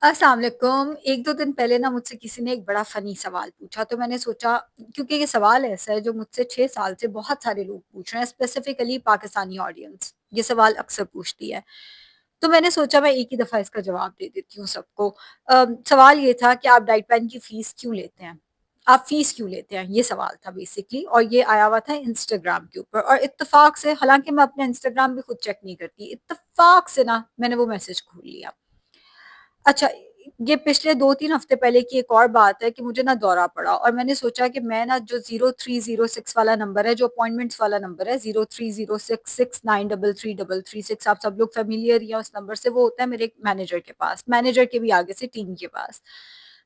अस्सलाम वालेकुम। 1-2 दिन पहले ना मुझसे किसी ने एक बड़ा फ़नी सवाल पूछा, तो मैंने सोचा क्योंकि ये सवाल ऐसा है जो मुझसे 6 साल से बहुत सारे लोग पूछ रहे हैं, स्पेसिफ़िकली पाकिस्तानी ऑडियंस ये सवाल अक्सर पूछती है। तो मैंने सोचा मैं एक ही दफ़ा इसका जवाब दे देती हूँ सबको। सवाल ये था कि आप डाइट प्लान की फ़ीस क्यों लेते हैं? आप फ़ीस क्यों लेते हैं? ये सवाल था बेसिकली, और ये आया हुआ था इंस्टाग्राम के ऊपर, और इत्तेफ़ाक से, हालाँकि मैं अपना इंस्टाग्राम भी खुद चेक नहीं करती, इत्तेफ़ाक से ना मैंने वो मैसेज खोल लिया। अच्छा, ये पिछले 2-3 हफ्ते पहले की एक और बात है कि मुझे ना दौरा पड़ा, और मैंने सोचा कि मैं ना जो 0306 वाला नंबर है, जो अपॉइंटमेंट्स वाला नंबर है, 030669333336, आप सब लोग फ़ैमिलियर ही हैं उस नंबर से, वो होता है मेरे मैनेजर के पास, मैनेजर के भी आगे से टीम के पास।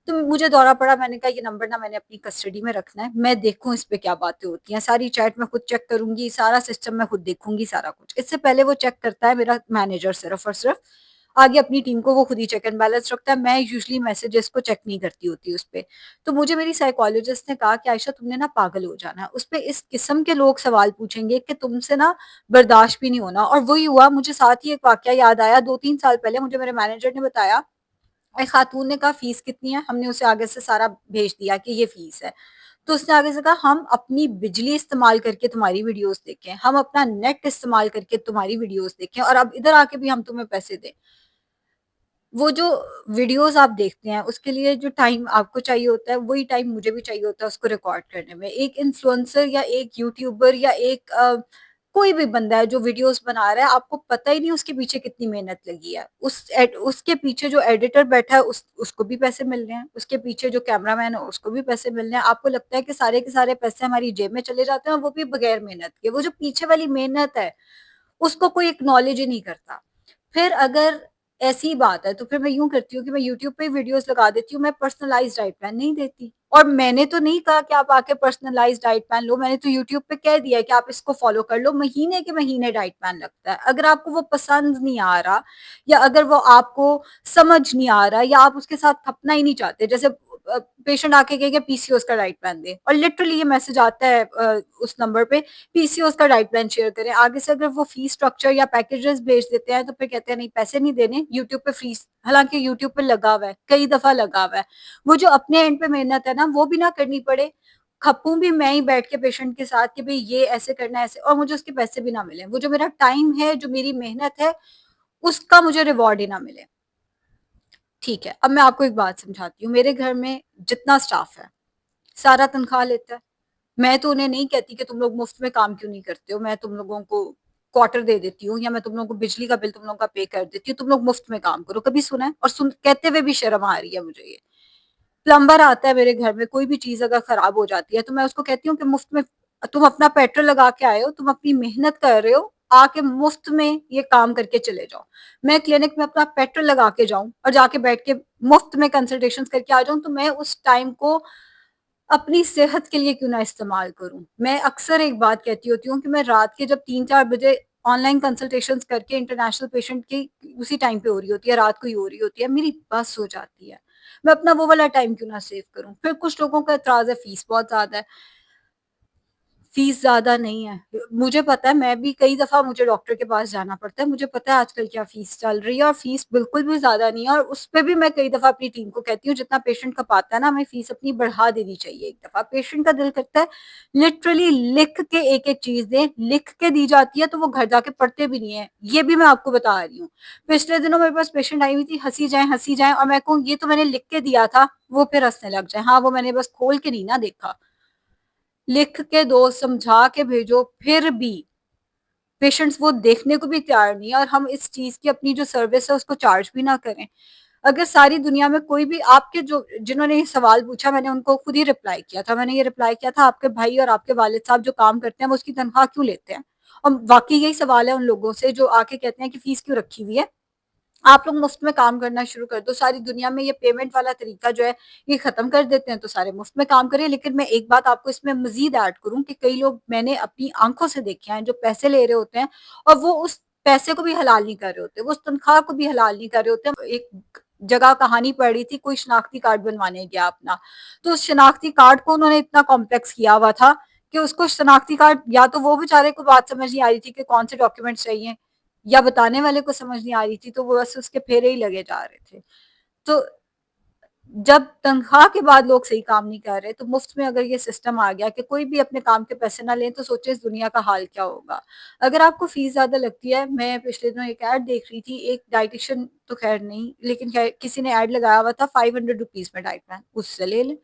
तो मुझे दौरा पड़ा, मैंने कहा ये नंबर ना मैंने अपनी कस्टडी में रखना है, मैं देखूँ इस पे क्या बातें होती हैं, सारी चैट मैं खुद चेक करूँगी, सारा सिस्टम मैं खुद देखूँगी, सारा कुछ। इससे पहले वो चेक करता है मेरा मैनेजर सिर्फ़ और सिर्फ़, आगे अपनी टीम को वो खुद ही चेक एंड बैलेंस रखता है, मैं यूजुअली मैसेजेस को चेक नहीं करती होती उस पे। तो मुझे मेरी साइकोलॉजिस्ट ने कहा कि आयशा तुमने ना पागल हो जाना है, उस पे इस किस्म के लोग सवाल पूछेंगे कि तुमसे ना बर्दाश्त भी नहीं होना। और वही हुआ, मुझे साथ ही एक वाकया याद आया, 2-3 साल पहले मुझे मेरे मैनेजर ने बताया, एक खातून ने कहा फीस कितनी है, हमने उसे आगे से सारा भेज दिया कि ये फीस है। तो उसने आगे से कहा हम अपनी बिजली इस्तेमाल करके तुम्हारी वीडियोस देखें, हम अपना नेट इस्तेमाल करके तुम्हारी वीडियोस देखें, और अब इधर आके भी हम तुम्हें पैसे दें। वो जो वीडियोस आप देखते हैं उसके लिए जो टाइम आपको चाहिए होता है, वही टाइम मुझे भी चाहिए होता है उसको रिकॉर्ड करने में। एक इन्फ्लुएंसर या एक यूट्यूबर या एक कोई भी बंदा है जो वीडियोस बना रहा है, आपको पता ही नहीं उसके पीछे कितनी मेहनत लगी है। उसके पीछे जो एडिटर बैठा है उसको भी पैसे मिल रहे हैं, उसके पीछे जो कैमरामैन है उसको भी पैसे मिल रहे हैं। आपको लगता है कि सारे के सारे पैसे हमारी जेब में चले जाते हैं, और वो भी बगैर मेहनत के। वो जो पीछे वाली मेहनत है उसको कोई एक्नॉलेज ही नहीं करता। फिर अगर ऐसी बात है तो फिर मैं यूँ करती हूँ कि मैं यूट्यूब पे वीडियोस लगा देती हूँ, मैं पर्सनलाइज़्ड डाइट प्लान नहीं देती। और मैंने तो नहीं कहा कि आप आके पर्सनलाइज़्ड डाइट प्लान लो, मैंने तो यूट्यूब पे कह दिया है कि आप इसको फॉलो कर लो, महीने के महीने डाइट प्लान लगता है। अगर आपको वो पसंद नहीं आ रहा, या अगर वो आपको समझ नहीं आ रहा, या आप उसके साथ खपना ही नहीं चाहते, जैसे पेशेंट आके कहेगा पीसीओएस का डाइट प्लान दें, और लिटरली ये मैसेज आता है उस नंबर पे, पीसीओएस का डाइट प्लान शेयर करें। आगे से अगर वो फीस स्ट्रक्चर या पैकेजेस भेज देते हैं तो फिर कहते हैं नहीं पैसे नहीं देने, यूट्यूब पे फीस, हालांकि यूट्यूब पे लगा हुआ है, कई दफा लगा हुआ है। वो जो अपने एंड पे मेहनत है ना, वो भी ना करनी पड़े, खपूं भी मैं ही बैठ के पेशेंट के साथ कि भाई ये ऐसे करना है ऐसे, और मुझे उसके पैसे भी ना मिले, वो जो मेरा टाइम है, जो मेरी मेहनत है, उसका मुझे रिवॉर्ड ही ना मिले। ठीक है, अब मैं आपको एक बात समझाती हूँ। मेरे घर में जितना स्टाफ है सारा तनख्वाह लेता है। मैं तो उन्हें नहीं कहती कि तुम लोग मुफ्त में काम क्यों नहीं करते हो, मैं तुम लोगों को क्वार्टर दे देती हूँ, या मैं तुम लोगों को बिजली का बिल तुम लोगों का पे कर देती हूँ, तुम लोग मुफ्त में काम करो। कभी सुना है? और सुन कहते हुए भी शर्म आ रही है मुझे ये। प्लम्बर आता है मेरे घर में, कोई भी चीज अगर खराब हो जाती है तो मैं उसको कहती हूँ कि मुफ्त में, तुम अपना पेट्रोल लगा के आए हो, तुम अपनी मेहनत कर रहे हो, आके मुफ्त में ये काम करके चले जाओ। मैं क्लिनिक में अपना पेट्रोल लगा के जाऊं और जाके बैठ के मुफ्त में कंसल्टेशन करके आ जाऊं, तो मैं उस टाइम को अपनी सेहत के लिए क्यों ना इस्तेमाल करूं। मैं अक्सर एक बात कहती होती हूँ कि मैं रात के जब 3-4 बजे ऑनलाइन कंसल्टेशंस करके इंटरनेशनल पेशेंट की उसी टाइम पे हो रही होती है, रात को ही हो रही होती है, मेरी बस हो जाती है, मैं अपना वो वाला टाइम क्यों ना सेव करूं। फिर कुछ लोगों का एतराज है फीस बहुत ज्यादा है। फीस ज़्यादा नहीं है। मुझे पता है, मैं भी कई दफ़ा मुझे डॉक्टर के पास जाना पड़ता है। मुझे पता है आजकल क्या फीस चल रही है, और फीस बिल्कुल भी ज़्यादा नहीं है, और उस पे भी मैं कई दफ़ा अपनी टीम को कहती हूँ जितना पेशेंट का पाता है ना, हमें फीस अपनी बढ़ा देनी चाहिए एक दफ़ा। पेशेंट का दिल करता है लिटरली लिख के एक-एक चीज़ दें, लिख के दी जाती है तो वो घर जाके पढ़ते भी नहीं है। ये भी मैं आपको बता रही हूँ। पिछले दिनों मेरे पास पेशेंट आई हुई थी, हँसी जाए, और मैं कहूँ ये तो मैंने लिख के दिया था, वो फिर हँसने लग जाए। हाँ, वो मैंने बस खोल के नहीं ना देखा। लिख के दो, समझा के भेजो, फिर भी पेशेंट्स वो देखने को भी तैयार नहीं है, और हम इस चीज की अपनी जो सर्विस है उसको चार्ज भी ना करें। अगर सारी दुनिया में कोई भी आपके जो जिन्होंने ये सवाल पूछा, मैंने उनको खुद ही रिप्लाई किया था। मैंने ये रिप्लाई किया था, आपके भाई और आपके वालिद साहब जो काम करते हैं वो उसकी तनख्वाह क्यों लेते हैं? और वाकई यही सवाल है उन लोगों से जो आके कहते हैं कि फीस क्यों रखी हुई है। आप लोग मुफ्त में काम करना शुरू कर दो, सारी दुनिया में ये पेमेंट वाला तरीका जो है ये खत्म कर देते हैं, तो सारे मुफ्त में काम करें। लेकिन मैं एक बात आपको इसमें मजीद ऐड करूं कि कई लोग मैंने अपनी आंखों से देखे हैं जो पैसे ले रहे होते हैं, और वो उस पैसे को भी हलाल नहीं कर रहे होते, वो उस तनख्वाह को भी हलाल नहीं कर रहे होते। एक जगह कहानी पढ़ रही थी, कोई शनाख्ती कार्ड बनवाने गया अपना, तो उस शनाख्ती कार्ड को उन्होंने इतना कॉम्प्लेक्स किया हुआ था कि उसको शनाख्ती कार्ड, या तो वो बेचारे को बात समझ नहीं आ रही थी कि कौन से डॉक्यूमेंट्स चाहिए, या बताने वाले को समझ नहीं आ रही थी, तो वो बस उसके फेरे ही लगे जा रहे थे। تو جب تنخواہ کے بعد لوگ صحیح کام نہیں کر رہے تو مفت میں اگر یہ سسٹم آ گیا کہ کوئی بھی اپنے کام کے پیسے نہ لیں تو سوچے اس دنیا کا حال کیا ہوگا. اگر آپ کو فیس زیادہ لگتی ہے، میں پچھلے دنوں ایک ایڈ دیکھ رہی تھی، ایک ڈائٹیشین تو خیر نہیں لیکن کسی نے ایڈ لگایا ہوا تھا 500 روپیز میں ڈائٹ پلان، اس سے لے لیں.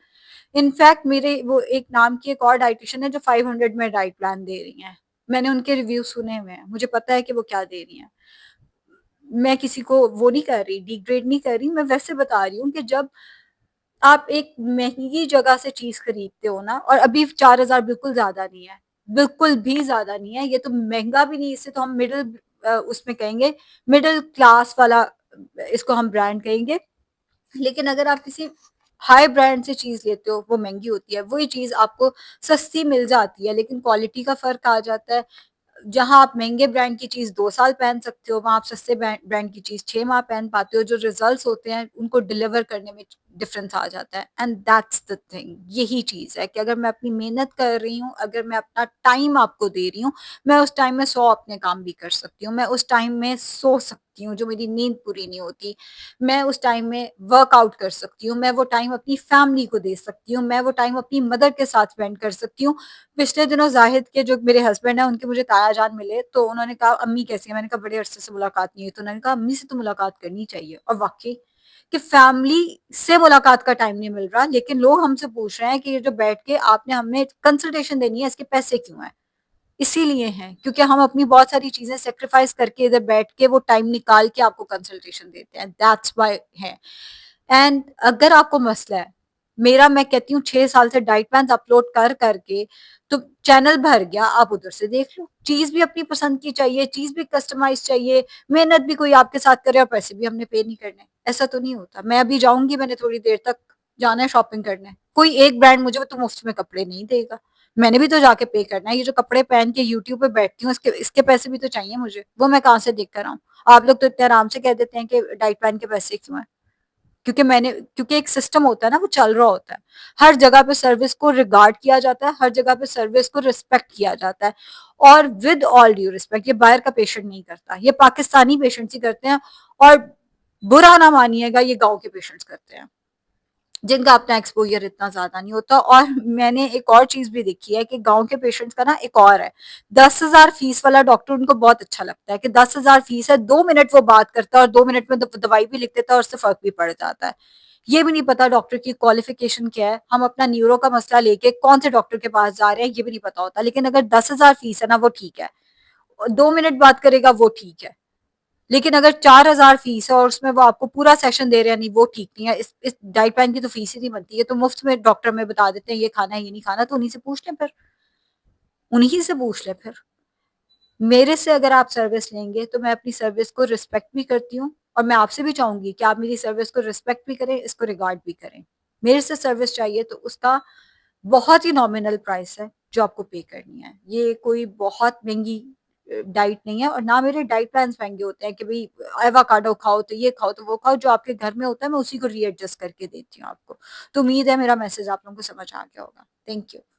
انفیکٹ میرے وہ ایک نام کی ایک اور ڈائٹیشین ہے جو 500 میں ڈائٹ پلان دے رہی ہیں. میں نے ان کے ریویو سنے ہوئے ہیں، مجھے پتا ہے کہ وہ کیا دے رہی ہیں. میں کسی کو وہ نہیں کر رہی، ڈی گریڈ نہیں کر رہی، میں ویسے بتا رہی ہوں کہ جب آپ ایک مہنگی جگہ سے چیز خریدتے ہو نا، اور ابھی 4,000 بالکل زیادہ نہیں ہے، بالکل بھی زیادہ نہیں ہے، یہ تو مہنگا بھی نہیں، اس سے تو ہم مڈل اس میں کہیں گے مڈل کلاس والا اس کو ہم برانڈ کہیں گے. لیکن اگر آپ کسی ہائی برانڈ سے چیز لیتے ہو وہ مہنگی ہوتی ہے، وہی چیز آپ کو سستی مل جاتی ہے لیکن کوالٹی کا فرق آ جاتا ہے. جہاں آپ مہنگے برانڈ کی چیز 2 سال پہن سکتے ہو، وہاں آپ سستے برانڈ کی چیز 6 ماہ پہن پاتے ہو. جو ریزلٹس ہوتے ہیں ان کو ڈلیور کرنے میں ڈفرنس آ جاتا ہے. اینڈ دیٹس دا تھنگ، یہی چیز ہے کہ اگر میں اپنی محنت کر رہی ہوں، اگر میں اپنا ٹائم آپ کو دے رہی ہوں، میں اس ٹائم میں 100 اپنے کام بھی کر سکتی ہوں. میں اس ٹائم میں سو سکتی ہوں جو میری نیند پوری نہیں ہوتی. میں اس ٹائم میں ورک آؤٹ کر سکتی ہوں. میں وہ ٹائم اپنی فیملی کو دے سکتی ہوں. میں وہ ٹائم اپنی مدر کے ساتھ اسپینڈ کر سکتی ہوں. پچھلے دنوں زاہد کے جو میرے ہسبینڈ ہیں ان کے مجھے تایا جان ملے تو انہوں نے کہا امی کیسی ہیں؟ میں نے کہا بڑے عرصے سے ملاقات نہیں ہوئی. تو انہوں نے کہا امی سے تو ملاقات کرنی چاہیے. اور واقعی کہ فیملی سے ملاقات کا ٹائم نہیں مل رہا، لیکن لوگ ہم سے پوچھ رہے ہیں کہ یہ جو بیٹھ کے آپ نے ہمیں کنسلٹیشن دینی ہے اس کے پیسے کیوں ہیں؟ اسی لیے ہیں کیونکہ ہم اپنی بہت ساری چیزیں سیکریفائس کر کے ادھر بیٹھ کے وہ ٹائم نکال کے آپ کو کنسلٹیشن دیتے ہیں. دیٹس وائی ہے. اینڈ اگر آپ کو مسئلہ ہے، میرا میں کہتی ہوں 6 سال سے ڈائٹ پلانز اپلوڈ کر کر کے تو چینل بھر گیا، آپ ادھر سے دیکھ لو. چیز بھی اپنی پسند کی چاہیے، چیز بھی کسٹمائز چاہیے، محنت بھی کوئی آپ کے ساتھ کرے اور پیسے بھی ہم نے پے نہیں کرنے. ایسا تو نہیں ہوتا. میں ابھی جاؤں گی، میں نے تھوڑی دیر تک جانا ہے شاپنگ کرنے، کوئی ایک برانڈ مجھے تو مفت میں کپڑے نہیں دے گا. میں نے بھی تو جا کے پے کرنا ہے. یہ جو کپڑے پہن کے یوٹیوب پہ بیٹھتی ہوں اس کے پیسے بھی تو چاہیے مجھے، وہ میں کہاں سے دیکھ کر آؤں؟ آپ لوگ تو اتنے آرام سے کہہ دیتے ہیں کہ ڈائٹ پلان کے پیسے کیوں ہیں. کیونکہ ایک سسٹم ہوتا ہے نا، وہ چل رہا ہوتا ہے. ہر جگہ پہ سروس کو ریگارڈ کیا جاتا ہے، ہر جگہ پہ سروس کو ریسپیکٹ کیا جاتا ہے. اور ود آل ڈیو ریسپیکٹ، یہ باہر کا پیشنٹ نہیں کرتا، یہ پاکستانی پیشنٹس ہی کرتے ہیں. اور برا نہ مانیے گا، یہ گاؤں کے پیشنٹس کرتے ہیں جن کا اپنا ایکسپوجر اتنا زیادہ نہیں ہوتا. اور میں نے ایک اور چیز بھی دیکھی ہے کہ گاؤں کے پیشنٹس کا نا ایک اور ہے، 10,000 فیس والا ڈاکٹر ان کو بہت اچھا لگتا ہے کہ 10,000 فیس ہے، 2 منٹ وہ بات کرتا ہے اور 2 منٹ میں دوائی بھی لکھ دیتا ہے اور اس سے فرق بھی پڑ جاتا ہے. یہ بھی نہیں پتا ڈاکٹر کی کوالیفیکیشن کیا ہے. ہم اپنا نیورو کا مسئلہ لے کے کون سے ڈاکٹر کے پاس جا رہے ہیں یہ بھی نہیں پتا ہوتا. لیکن اگر 10,000 فیس ہے نا، وہ ٹھیک ہے، 2 منٹ بات کرے گا وہ ٹھیک ہے. لیکن اگر 4,000 فیس ہے اور اس میں وہ آپ کو پورا سیشن دے رہے ہیں، نہیں وہ ٹھیک نہیں ہے. اس ڈائٹ پلان کی تو فیس ہی نہیں بنتی ہے. تو مفت میں ڈاکٹر میں بتا دیتے ہیں یہ کھانا ہے یہ نہیں کھانا، تو انہیں سے پوچھ لیں، پھر انہیں سے پوچھ لیں. پھر میرے سے اگر آپ سروس لیں گے تو میں اپنی سروس کو رسپیکٹ بھی کرتی ہوں، اور میں آپ سے بھی چاہوں گی کہ آپ میری سروس کو رسپیکٹ بھی کریں، اس کو ریگارڈ بھی کریں. میرے سے سروس چاہیے تو اس کا بہت ہی نامنل پرائس ہے جو آپ کو پے کرنی ہے. یہ کوئی بہت مہنگی ڈائٹ نہیں ہے، اور نہ میرے ڈائٹ پلانس مہنگے ہوتے ہیں کہ بھئی ایووکاڈو کھاؤ تو یہ کھاؤ تو وہ کھاؤ. جو آپ کے گھر میں ہوتا ہے میں اسی کو ری ایڈجسٹ کر کے دیتی ہوں آپ کو. تو امید ہے میرا میسج آپ لوگوں کو سمجھ آ گیا ہوگا. Thank you.